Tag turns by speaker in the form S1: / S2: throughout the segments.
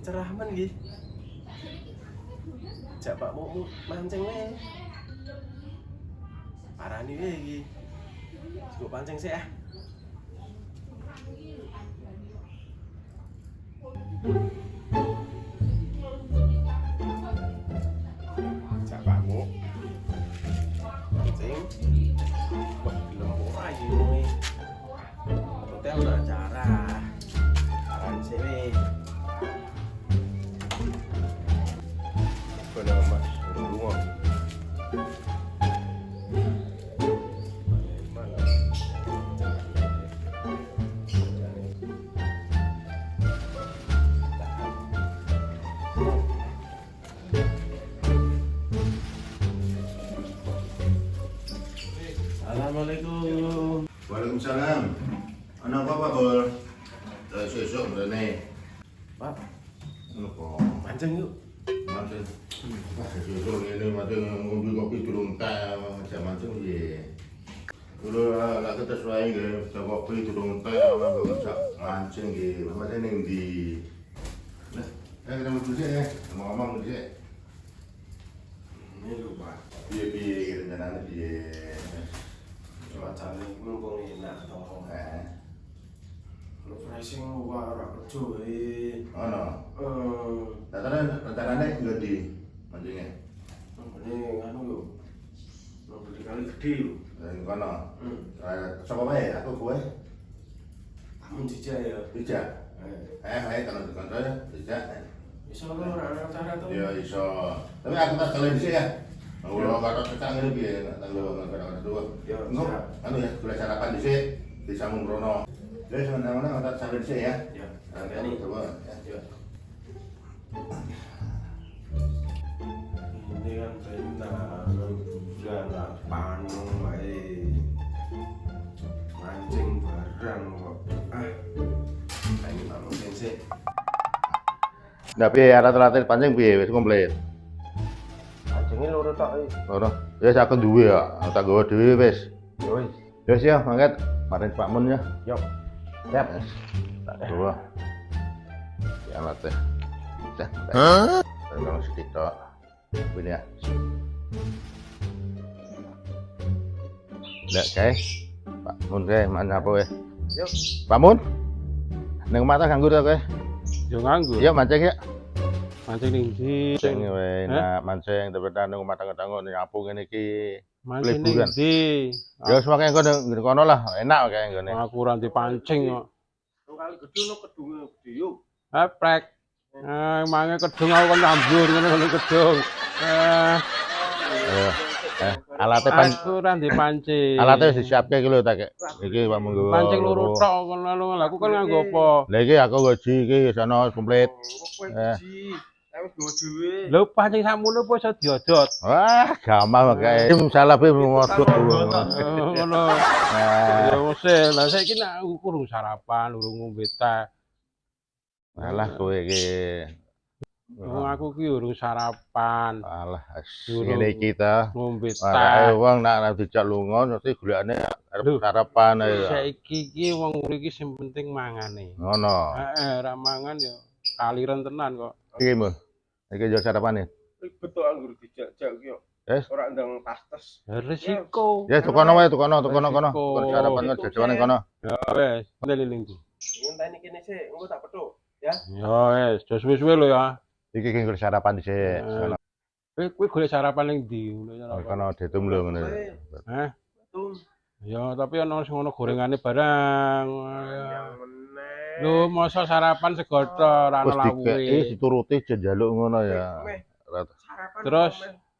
S1: Cerah men nggih. Jak Pak mau mancing wae. Parani wae iki. Go pancing sik ah. Jak Pak mau mancing. Wah, gelem ora iki kowe. Pokoke ana acara. Parani sik wae. Mas, rumah. Assalamualaikum.
S2: Waalaikumsalam. Anak apa Bol? Sesuk mrene.
S1: Pak,
S2: Napa?
S1: mancing yuk.
S2: Mancing. Sesuk ngene mancing ngombe kopi durung teh, aja mancing piye. Kulo lak ketes wae nggih, kopi durung teh, sak mancing nggih. Mancing ning ndi? Nah, kita mau dhisik ya. Ngomong dhisik.
S1: Ini lho Pak,
S2: Piye-piye rencanane piye?
S1: cuacanya mumpung enak toh. Refreshing ora kerja wae.
S2: Ono. Rencanane ngendi mancingnya?
S1: Ini anu yo. Mau beli kali gede lho.
S2: Ning kono. Sapa wae? Aku kowe.
S1: Kamu jejak ya.
S2: Dijak. Ayo kalau di kantor ya, dijak.
S1: Iso lho ora ana acara to.
S2: Ya iso. Tapi aku tak kalian dhisik ya. Kalau kata cecak ngene piye nek tanggo ngene dua.
S1: Ya,
S2: Engko
S1: siap.
S2: anu ya, gula sarapan dhisik di Sambung Rono. Ya sementara tak sampe dhisik ya.
S1: Ya,
S2: Nanti coba ya.
S1: ya. Ini kan benar bulan panu wae. Mancing barang kok. Ini mau sensei.
S2: Nah piye rata-rata pancing piye wis komplit.
S1: Mancingnya loro tok iki.
S2: Ora. Ya aku duwe ya, tak gawa dhewe wis.
S1: Ya wis.
S2: Wis ya, mangkat maring Pak Mun ya.
S1: Yo. Siap.
S2: Tak gawa. Ya alatnya. Hah? Kalau sedikit ini ya. Lihat guys, Pak Mun kae mana apa weh?
S1: Yo.
S2: Pak Mun. Nang omah ta nganggur ta kowe?
S3: Yo nganggur.
S2: Iya mancing ya.
S3: Mancing ning ndi?
S2: Mancing wae, nak mancing tapi nang omah tangga-tangga nyapu ngene iki.
S3: Mancing ning
S2: liburan.
S3: ndi?
S2: Ya semakin kono lah, enak kayak ngene.
S3: Aku ora dipancing kok.
S1: Kali gede no kedunge gede yo.
S3: Eprek. Mange kedung aku kan nyambur ngene kedung.
S2: Alatnya pan,
S3: Aku ora dipancing.
S2: alatnya wis disiapke iki lho tak kek. Iki Pak Mun nggo.
S3: Pancing loro tok kon lalu aku kan nganggo apa?
S2: Lah iki aku gaji iki sono komplit.
S1: Wis go dhewe.
S3: Lho pancing sakmono apa iso diodot?
S2: Wah, gampang kae. Salah pe modot.
S3: Ngono. Ya wis, lah saiki nek aku kurang sarapan, urung ngombe teh.
S2: Alah kowe iki.
S3: Wong aku ki urung sarapan,
S2: Alah, ngene iki ta.
S3: ngombe
S2: Ae
S3: teh.
S2: wong nak dijak lunga mesti golekane arep sarapan ae.
S3: Saiki ki wong mriki sing penting mangane.
S2: Ngono.
S3: Heeh, ra mangan ya kaliren tenan kok.
S2: Iki Mun. Iki yo sarapane.
S1: Ribet to anggur dijak-jak ki yo.
S2: Wes.
S1: Ora ndang tas-tas.
S3: Resiko.
S2: Ya tukono wae, tukono kono.
S3: Resiko.
S2: Kon sarapan jajawane kono.
S3: Ya wes, ndeleng iki.
S1: Ngenteni kene sik, engko tak petuk ya.
S3: Ya wes, jos suwe-suwe lho ya.
S2: Iki ki sarapan dhisik. Sono
S3: Kowe golek sarapan ning ndi? Ngono
S2: kono ditum lho ngene.
S3: Hah?
S1: Tum.
S3: Ya, tapi ana sing ngono gorengane barang.
S1: Yang meneh.
S3: Lho, masa sarapan sego tok ora
S2: Wis
S3: ana
S2: dikeki
S3: lawuhe.
S2: dituruti njaluk ngono ya.
S1: Sarapan
S3: Terus?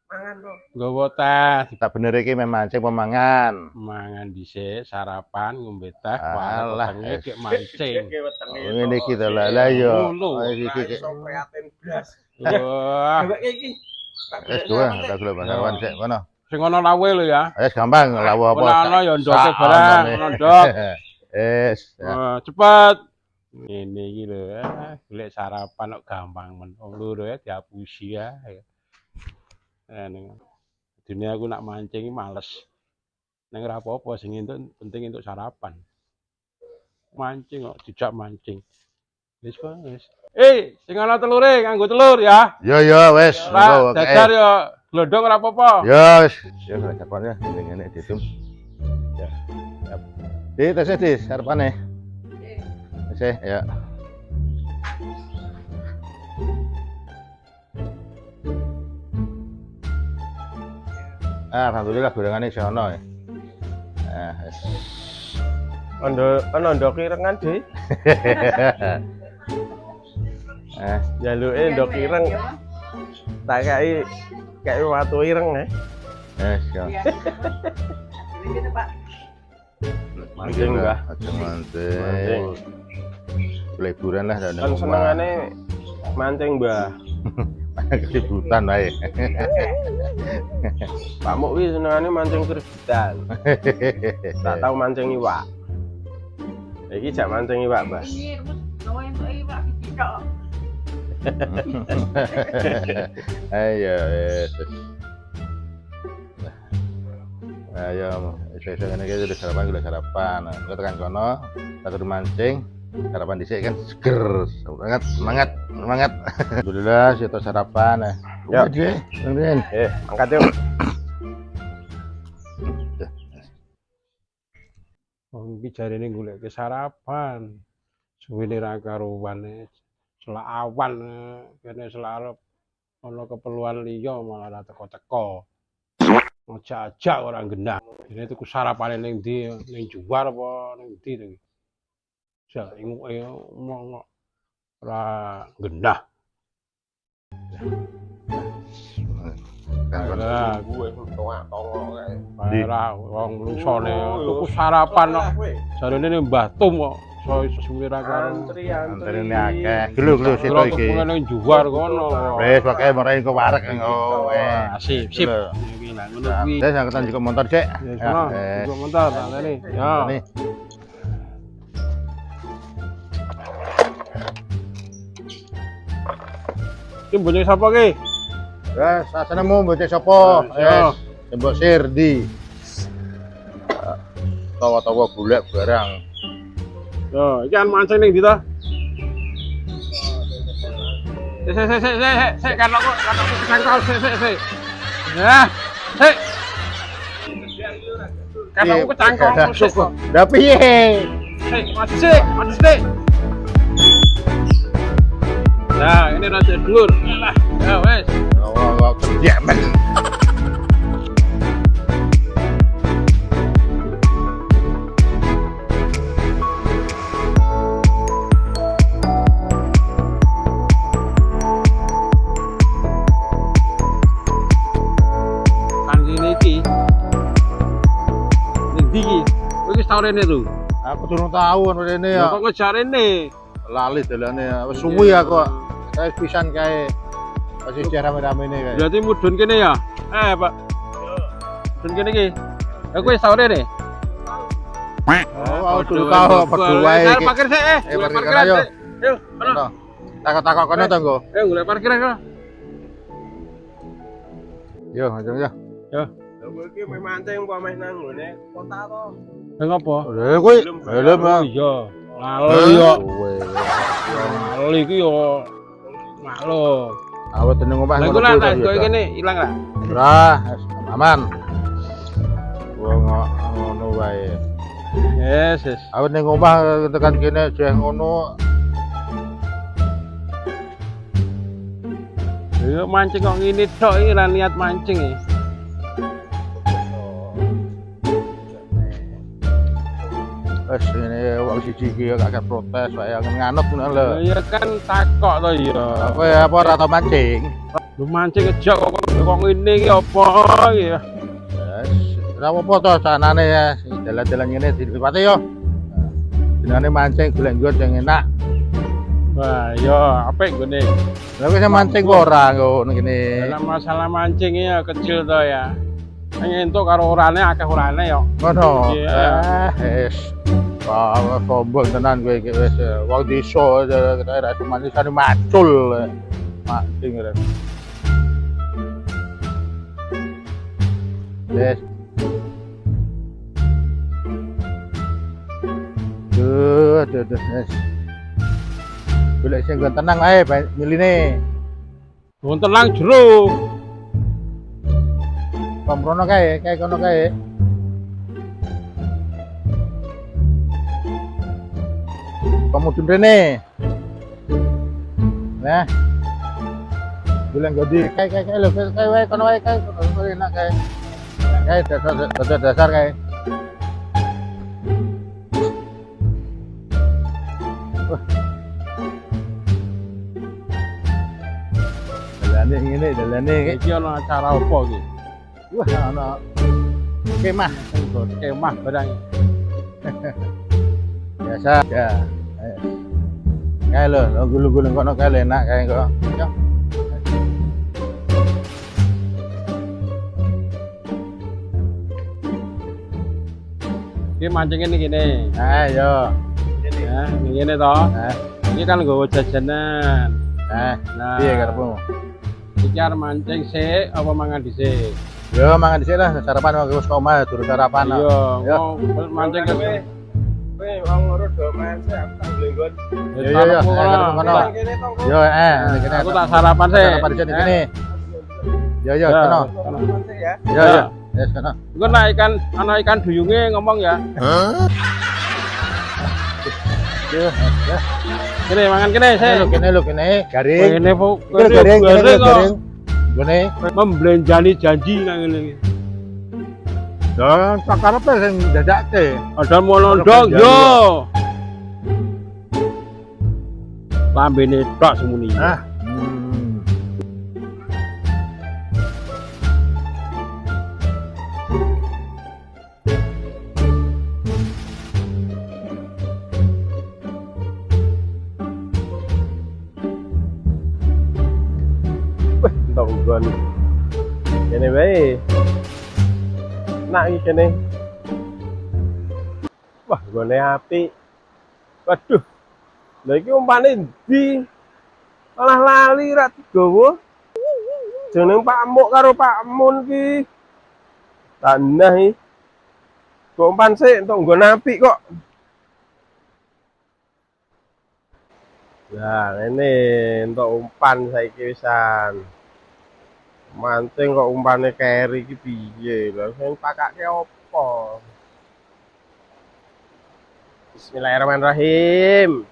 S1: mangan kok.
S3: Nggawa teh,
S2: Tak bener iki memang mancing pemangan.
S3: mangan dhisik, sarapan, ngombe teh,
S2: Alah,
S3: wetenge gek mancing.
S2: Ngene iki to lah yo.
S3: Ngono.
S2: Iki
S1: Iso prihatin blas.
S3: Wah,
S1: Dheweke iki.
S2: wis kowe tak golek sarapan sik kono.
S3: Sing ana lawe lho ya.
S2: Wis gampang lawo apa.
S3: Ora ana ya ndoke barang, ana ndok.
S2: Wis.
S3: Cepet. Ini iki lho, golek sarapan kok gampang men. Wong loro ya diapusi ya. Dunia aku nak mancing iki males. Ning ora apa-apa sing entuk penting entuk sarapan. Mancing kok dijak mancing. Wis kok wis. Sing ana telure nganggo telur ya.
S2: Yo wis.
S3: Lah dadar yo glodong ora apa-apa.
S2: Yo wis. Yo sarapane ngene ditum. Ya. Siap. Di sarapane. Wis ya. Alhamdulillah gorengane isih ono ya. Wis.
S1: Ndok irengan, Dik. Jaluke ndok ireng. Tak kayak watu ireng ya.
S2: Ya.
S1: Ini Pak. Mancing, Mbah.
S2: Mancing. Liburan lah dan
S1: Kan senengane mancing, Mbah.
S2: Keributan wae.
S1: Pak Muk wi senengane mancing keributan. Tak tahu mancing iwak. Iki jak mancing iwak, Mbah.
S4: Ini terus gawe entuk iwak dicok.
S2: Ayo, ayo, iso-iso ngene iki udah sarapan. Kita tekan kono, kita mancing, sarapan dhisik kan seger, semangat. Alhamdulillah situ sarapan.
S1: Ya,
S2: kemudian.
S1: Angkat yuk.
S3: Wong iki jarene golek sarapan. Suwene ra karuan. Selak awan kene selarep ana keperluan liya malah ora teko-teko. Ngajak-ajak ora gendah. Dene tuku sarapane ning ndi? Ning Juwar apa ning ndi to iki? Sak inguke omong ora gendah. Lah,
S1: Gue tongo kae.
S3: ora wong lusone tuku sarapan kok. Jarene Mbah Tum kok iso suwe ra karo.
S2: Antarane akeh. Glu situ iki.
S3: Tuku ning Juwar kono.
S2: Wis pokoke marahin ke wareg engko.
S3: Sip. Iki lah ngono kuwi.
S2: Saya angkatan juga motor cek.
S3: Ya sono, juga motor ngene. Ya.
S2: Nih.
S3: Iki mbone sapa ki?
S2: Wes, asenemu bocah sapa?
S3: Ya.
S2: Tembok Sirdi. Tawa-tawa golek barang.
S3: Yo, iki kan mancing ning ndi to? Sik, kan aku kecangkol, sik. Ya, sik. Kan aku kecangkol, sik.
S2: Lah piye?
S3: Sik, maju sik. Nah, ini raja dulur. Lah, ya wes.
S2: Oh, kerja men.
S3: Rene tuh.
S2: Aku durung tahu rene ya.
S3: Kok ngejar rene?
S2: Lali dalane. Wis suwi aku. Saya pisan kae. Masih cara rame-rame kae.
S3: Berarti mudhun kene ya? Pak. Mudhun kene iki. Aku wis tau rene.
S2: Oh, aku tahu berdua iki.
S3: Parkir sik,
S2: parkir ayo.
S3: Yuk, ono.
S2: Takok-takok kono to, Nggo.
S3: Golek parkiran kono.
S2: Yo, ajeng yo.
S3: Yo.
S1: Kowe iki mancing apa meh nang ngene kota to?
S3: Lah ngopo?
S2: Lha kuwi helm ya.
S3: Iya. Lali yo.
S2: Kowe.
S3: Lali iki yo. Maklum.
S2: Awet teneng omah
S3: Lah kula tak kowe kene ilang lah.
S2: Ora, aman. Wong ngono wae.
S3: Yes.
S2: Awet ning omah tekan kene jeh ngono.
S3: Yo mancing kok ngene tok iki ra niat mancing iki.
S2: Wes ini wong siji iki gak protes wae nganut ngono lho.
S3: Ya kan takok to ya.
S2: Apa ya apa ora tau mancing?
S3: Lu mancing ngejak kok ngene iki apa iki ya.
S2: Wes ora apa to sanane ya dalan-dalan ngene dilipate yo. Jenenge mancing golek nggon sing enak.
S3: Wah, yo apik gone.
S2: Lah wis mancing kok ora ngono ngene.
S3: Dalam masalah mancing ya kecil to ya. Entuk karo orane akeh orane yo.
S2: Ngono.
S3: Iya.
S2: Wis. Wah, sombong tenan kowe iki wis wong desa daerah manisane macul. Mancing ora. Wis. Duh, wis. Golek sing nggon tenang ae miline.
S3: Wong tenang jero.
S2: Pamrono kae kono kae. Pamudun rene. Nah. Bilang godi kae lho, kae wae kono wae kae kono enak kae. Kae dasar kae. Dalane ngene, dalane
S3: Iki ana acara apa iki?
S2: wah ana kemah,
S3: Kemah barang.
S2: biasa ya. Kae lho, gulu-gulu kono kae enak kae kok. Yo.
S3: Iki mancing ini gini.
S2: Ayo.
S3: Ya, ngene to. Ini kan nggawa jajanan. Nah,
S2: Piye karepmu?
S3: iki arep mancing sik apa mangan dhisik?
S2: Yo mangan dhisik lah, sarapan wae wis koma durung sarapan.
S3: Iya,
S2: Yo.
S3: mau mancing ke.
S1: Kowe wong ngurut do main sik aku tak blenggon.
S2: Yo kono.
S1: Kene to.
S2: Yo ini kene.
S3: Aku tak sarapan sik.
S2: Sarapan dhisik kene. Yo kono.
S1: Mancing ya.
S2: Yo. Yes kono.
S3: Iku ana ikan duyunge ngomong ya.
S2: Yo.
S3: Kene mangan kene sik.
S2: Kene lho kene garing.
S3: Kene po.
S2: Garing. Gone.
S3: Memblenjani janji nang ngene iki.
S2: Dan sakarepe sing dadake.
S3: Ada molondong yo. Lambene tok semuni.
S2: Ah.
S1: Entuk nggon. Kene wae. Nak iki kene. Wah, gone apik. Waduh. Lah iki umpane ndi? Malah lali ra digawa. Jeneng Pak Muk karo Pak Mun ki. Tanah iki. Kok umpan sik entuk nggon apik kok. Ya, ini untuk umpan saiki wisan. Mancing kok umpane keri iki piye? Lah sing pakake apa? Bismillahirrahmanirrahim.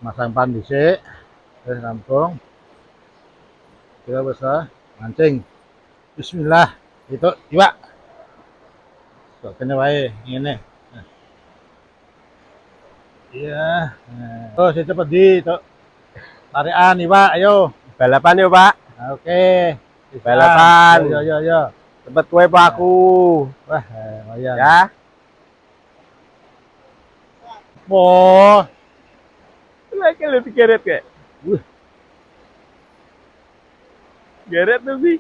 S2: Masang pan dhisik. Wis rampung. Kita bisa mancing. Bismillah. Itu iwak. Kok kene wae ngene. Iya. Oh, saya cepet di tok. Tarikan iwak, ayo.
S1: Balapan yuk, Pak.
S2: Oke.
S1: Balapan.
S2: Yo.
S1: Cepet kowe Pak aku.
S2: Wah, lumayan.
S1: Ya.
S2: Oh,
S1: Lagi lu digeret kayak.
S2: Wih.
S1: Geret tuh sih.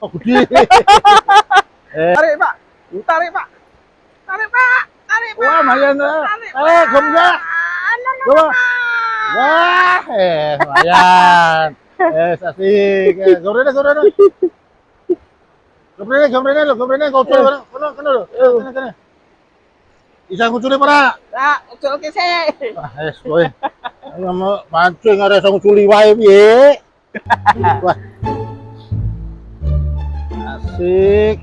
S2: oh gede.
S1: Tarik, Pak. Tarik, Pak. Tarik, Pak. Tarik, Pak.
S2: Wah, lumayan. Gomga. Coba. Wah, lumayan. Asik. Gomrene. Gomrene, kucul kono lho. Kene. Isa kucule para.
S4: Tak, ucul ke sih.
S2: Wah, kowe. Ayo mau mancing arek iso kuculi wae piye? Wah. Asik.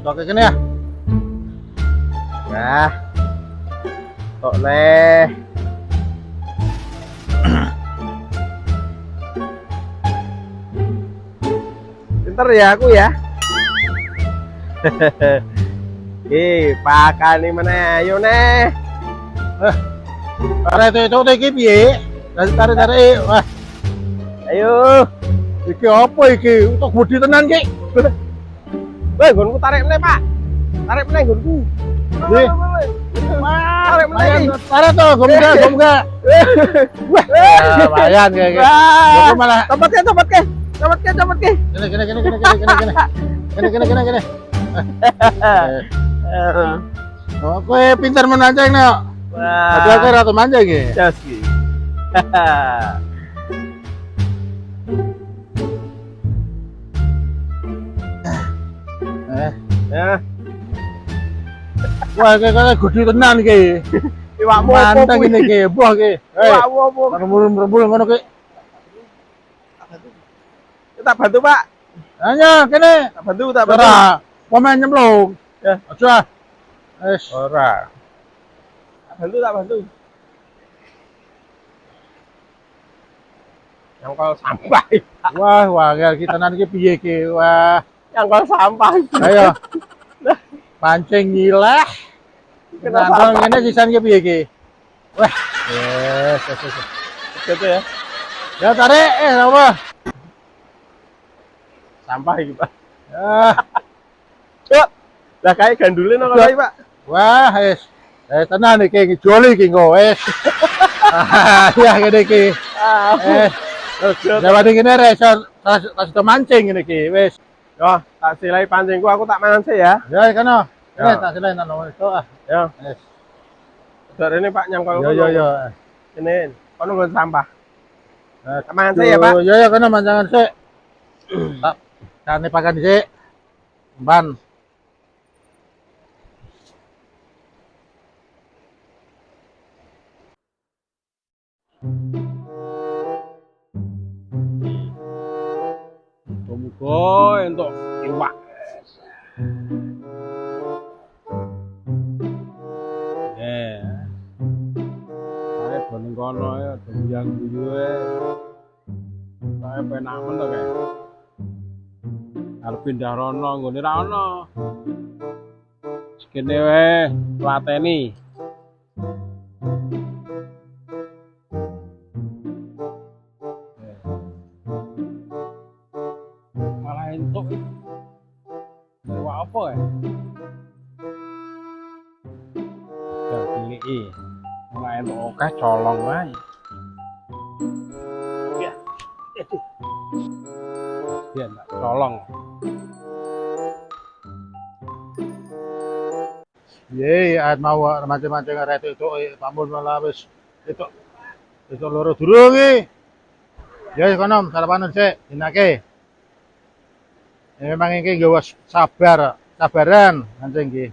S2: Pakai kene ya.
S1: Nah. Tok neh. Pinter ya aku ya. Pakani mana ayo neh.
S2: Tarik itu iki piye? Tarik. Wah,
S1: Ayo.
S2: iki apa iki? Untuk budi tenan iki.
S1: Weh, gonku tarik meneh, Pak. Tarik meneh nggonku.
S3: Nggih.
S1: Tarik meneh iki.
S3: Tarik to, gomga. Wah, lumayan kayak gitu. Aku malah
S1: Copot ke.
S3: Gini. Oh, kowe pintar memancing no. Padahal kowe ratu mancing iki.
S1: Jas ki. Ya,
S3: Wah, kayak gede tenan iki.
S1: iwakmu opo
S3: Manteng
S1: kuwi?
S3: ini iki, buah iki.
S1: Iwakmu opo?
S3: Merembul ngono ki.
S1: Tak bantu, Pak.
S3: Hanya kene.
S1: Tak bantu.
S3: Ora, pemain nyemplung.
S1: Ya.
S3: Aja. Wes.
S1: Ora. Tak bantu. Nyangkol sampah.
S3: Wah, kita nanti piye ki? Wah.
S1: Nyangkol sampah.
S3: Ayo. Pancing nyilah.
S1: Kena
S3: Nantang
S1: sampah.
S3: ngene sisan ki piye ki? Wah. Yes.
S1: Gitu ya.
S3: Ya tarik apa?
S1: Sampah iki, Pak.
S3: Ya.
S1: Yuk. Lah kayak gandule nang kae, Pak.
S3: Wah, wes. Tenan iki ngijoli iki engko wes. Ya ngene iki. Jawa ngene rek iso mancing ngene iki wes.
S1: Yo, tak silai pancingku aku tak mangan sih ya.
S3: Ya kono.
S1: Ya.
S3: Tak selain nang itu ah.
S1: Yo.
S3: Wes.
S1: Dor ini Pak nyangkol.
S3: Yo.
S1: Ini kono nggon sampah. Tak mangan sih ya, Pak.
S3: Yo kono mancangan sik. Tak kane pakan sik. Ban.
S1: Muga entuk iwak.
S3: Ae boneng kono ya doyan guyue. Saya penak men to kae. Arep pindah rono nggone ra ono. Sekene wae lateni. Malah entuk iki. Iwak apa ya? Ya pilih. Malah entuk akeh colong wae. Dia enggak colong. Ye, mau macam-macam arek itu pamun malah wis itu loro durung iki. Ya kono sarapan sik dinake. Ya memang iki nggawa sabaran mancing iki.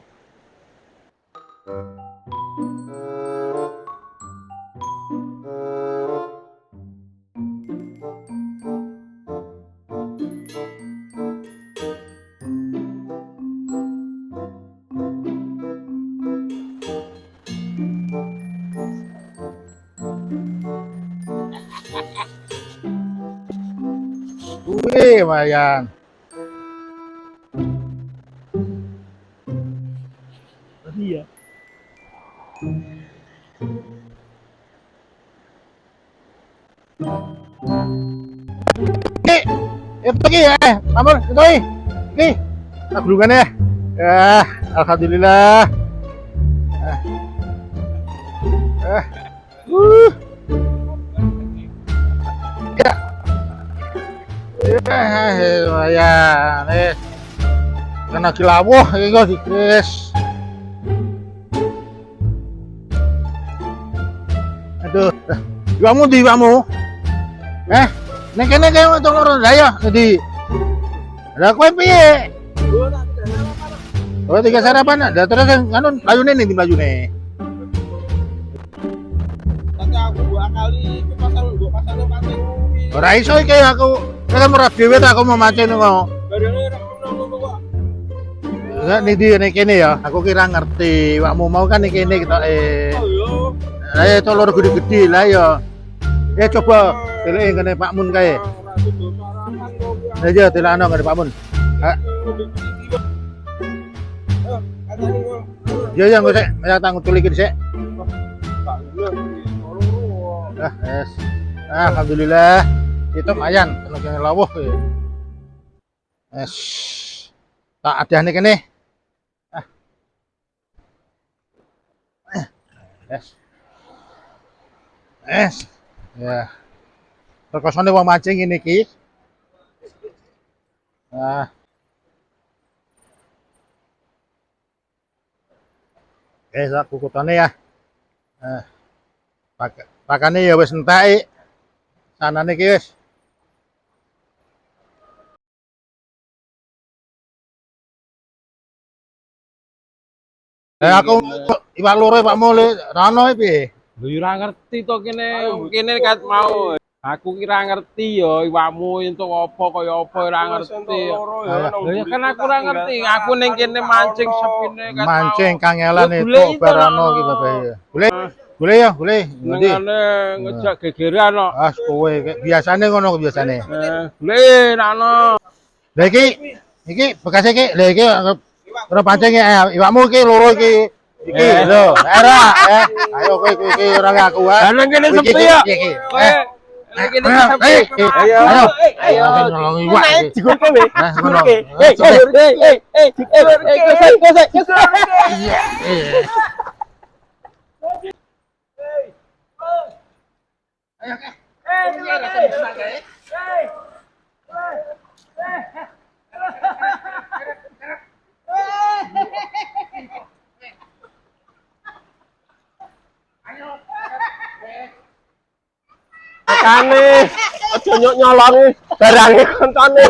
S3: Wih, lumayan. Iya. Itu lagi ya, Amor, itu lagi. Nih, tak gulungan ya. Ya, alhamdulillah. Uh. Ya. Lumayan, kena kilawuh iki kok dikris. Aduh, iwamu. Nek kene kaya untuk loro saya jadi. Lah kowe piye? Oh, tiga sarapan. Lah terus anu layune ning layune.
S1: Tapi aku 2 kali ke pasar pancing.
S3: Ora iso iki aku. Kan ora dhewe tak aku mau mancing kok.
S1: Barene ra ngono kok.
S3: Enggak nih kene ya. Aku kira ngerti. Wakmu mau kan nih kene kita
S1: Oh
S3: Lah ya itu loro gede-gede lah ya. Ya coba deleke ngene Pak Mun kae. Lah ya delokno ngene Pak Mun. Ya engko sik, ya tak ngutulikin sik. Yes. Alhamdulillah. Itu lumayan kena kene lawuh ya. Yes. Tak adane kene.
S2: Ya. Perkosone wong mancing ini ki. Ah. Sak kukutane ya. Pakane ya wis entek. Sanane ki wis. Aku iwak loro Pak Mule, rano piye?
S3: Lho ya ora ngerti to kene kat mau. Aku kira ngerti ya iwakmu entuk apa kaya apa ora ngerti. Lho ya kan aku ora ngerti. Aku ning kene mancing sepine kat mau.
S2: Mancing kangelan
S3: Ya,
S2: itu
S3: golek itu,
S2: barano
S3: no.
S2: ki Bapak ya. Boleh ya, boleh. Nanti.
S3: Nengane ngejak gegeran kok.
S2: Ah, kowe biasane ngono biasane.
S3: Golek rano.
S2: Lah iki bekas iki. Lah iki ora pancing iwakmu iki loro iki. Iki lho, era ayo kowe iki ora ngaku wae.
S3: Lah nang kene sepi ya. Kowe nang kene sepi.
S2: Ayo nolong iwak iki.
S1: Digurke we.
S2: Digurke.
S1: Makane aja nyolong barange koncone.